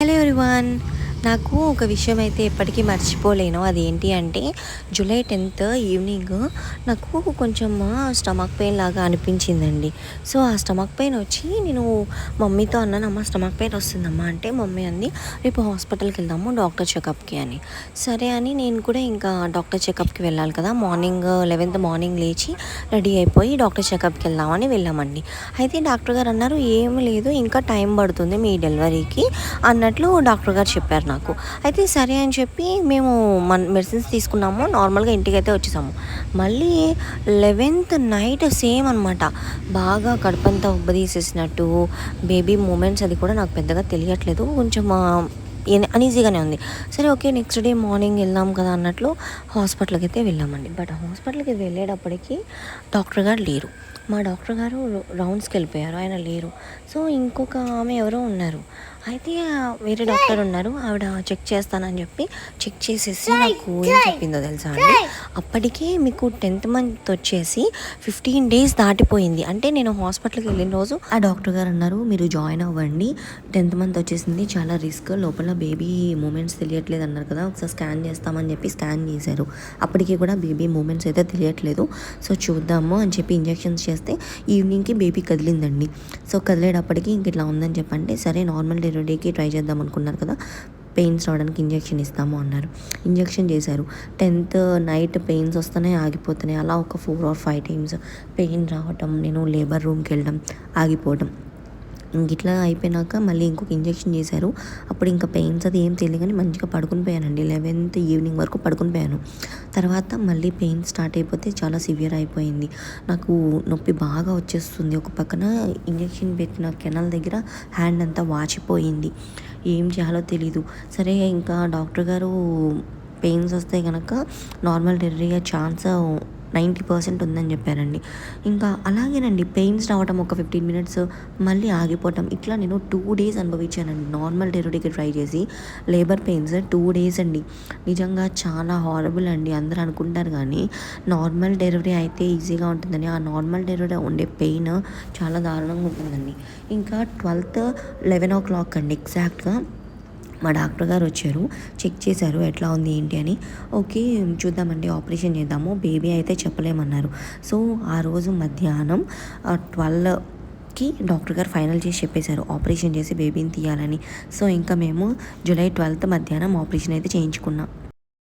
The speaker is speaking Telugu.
Hello everyone. నాకు ఒక విషయం అయితే ఎప్పటికీ మర్చిపోలేను. అదేంటి అంటే జూలై 10th ఈవినింగ్ నాకు కొంచెం స్టమక్ పెయిన్ లాగా అనిపించిందండి. సో ఆ స్టమక్ పెయిన్ వచ్చి నేను మమ్మీతో అన్నాను, అమ్మ స్టమక్ పెయిన్ వస్తుందమ్మా అంటే మమ్మీ అంది రేపు హాస్పిటల్కి వెళ్దాము డాక్టర్ చెకప్కి అని. సరే అని నేను కూడా ఇంకా డాక్టర్ చెకప్కి వెళ్ళాలి కదా, మార్నింగ్ 11th మార్నింగ్ లేచి రెడీ అయిపోయి డాక్టర్ చెకప్కి వెళ్దామని వెళ్ళామండి. అయితే డాక్టర్ గారు అన్నారు ఏమీ లేదు, ఇంకా టైం పడుతుంది మీ డెలివరీకి అన్నట్లు డాక్టర్ గారు చెప్పారు నాకు. అయితే సరే అని చెప్పి మేము మెడిసిన్స్ తీసుకున్నాము, నార్మల్గా ఇంటికైతే వచ్చేసాము. మళ్ళీ 11th నైట్ సేమ్ అనమాట, బాగా కడుపంతా ఉబ్బదీసేసినట్టు బేబీ మూమెంట్స్, అది కూడా నాకు పెద్దగా తెలియట్లేదు, కొంచెం అనీజీగానే ఉంది. సరే ఓకే నెక్స్ట్ డే మార్నింగ్ వెళ్దాం కదా అన్నట్లు హాస్పిటల్కి అయితే వెళ్ళామండి. బట్ హాస్పిటల్కి వెళ్ళేటప్పటికి డాక్టర్ గారు లేరు. మా డాక్టర్ గారు రౌండ్స్కి వెళ్ళిపోయారు, ఆయన లేరు. సో ఇంకొక ఆమె ఎవరో ఉన్నారు. అయితే వేరే డాక్టర్ ఉన్నారు, ఆవిడ చెక్ చేస్తానని చెప్పి చెక్ చేసేసి నాకు ఏం చెప్పిందో తెలుసా అండి, అప్పటికే మీకు 10th మంత్ వచ్చేసి 15 days దాటిపోయింది. అంటే నేను హాస్పిటల్కి వెళ్ళిన రోజు ఆ డాక్టర్ గారు అన్నారు మీరు జాయిన్ అవ్వండి, 10th మంత్ వచ్చేసింది, చాలా రిస్క్, లోపల బేబీ మూమెంట్స్ తెలియట్లేదు అన్నారు కదా, ఒకసారి స్కాన్ చేస్తామని చెప్పి స్కాన్ చేశారు. అప్పటికి కూడా బేబీ మూమెంట్స్ అయితే తెలియట్లేదు, సో చూద్దాము అని చెప్పి ఇంజెక్షన్స్ చేస్తే ఈవినింగ్కి బేబీ కదిలిందండి. సో కదిలేటప్పటికి ఇంక ఇట్లా ఉందని చెప్పంటే సరే నార్మల్ డెలివరీకి ట్రై చేద్దాం అనుకున్నారు కదా, పెయిన్స్ రావడానికి ఇంజెక్షన్ ఇస్తాము అన్నారు. ఇంజెక్షన్ చేశారు. 10th నైట్ పెయిన్స్ వస్తున్నాయి, ఆగిపోతున్నాయి, అలా ఒక 4 or 5 times పెయిన్ రావటం, నేను లేబర్ రూమ్కి వెళ్ళడం, ఆగిపోవడం, ఇట్లా అయిపోయినాక మళ్ళీ ఇంకొక ఇంజెక్షన్ చేశారు. అప్పుడు ఇంకా పెయిన్స్ అది ఏం తెలియదు కానీ మంచిగా పడుకుని పోయానండి. 11th ఈవినింగ్ వరకు పడుకుని పోయాను. తర్వాత మళ్ళీ పెయిన్ స్టార్ట్ అయిపోతే చాలా సివియర్ అయిపోయింది. నాకు నొప్పి బాగా వచ్చేస్తుంది. ఒక పక్కన ఇంజెక్షన్ పెట్టిన కెనాల్ దగ్గర హ్యాండ్ అంతా వాచిపోయింది. ఏం చేయాలో తెలీదు. సరే ఇంకా డాక్టర్ గారు పెయిన్స్ వస్తే కనుక నార్మల్ డెలివరీ ఛాన్స్ 90% ఉందని చెప్పారండి. ఇంకా అలాగేనండి పెయిన్స్ రావటం ఒక 15 minutes, మళ్ళీ ఆగిపోవటం, ఇట్లా నేను 2 days అనుభవించానండి నార్మల్ డెలివరీకి ట్రై చేసి. లేబర్ పెయిన్స్ 2 days అండి. నిజంగా చాలా హారబుల్ అండి. అందరూ అనుకుంటారు కానీ నార్మల్ డెలివరీ అయితే ఈజీగా ఉంటుందని, ఆ నార్మల్ డెలివరీ ఉండే పెయిన్ చాలా దారుణంగా ఉంటుందండి. ఇంకా 12th 11 o'clock అండి ఎగ్జాక్ట్గా మా డాక్టర్ గారు వచ్చారు, చెక్ చేశారు ఎట్లా ఉంది ఏంటి అని. ఓకే చూద్దామండి, ఆపరేషన్ చేద్దాము, బేబీ అయితే చెప్పలేమన్నారు. సో ఆ రోజు మధ్యాహ్నం 12కి డాక్టర్ గారు ఫైనల్ చేసి చెప్పేశారు ఆపరేషన్ చేసి బేబీని తీయాలని. సో ఇంకా మేము జూలై 12th మధ్యాహ్నం ఆపరేషన్ అయితే చేయించుకున్నాం.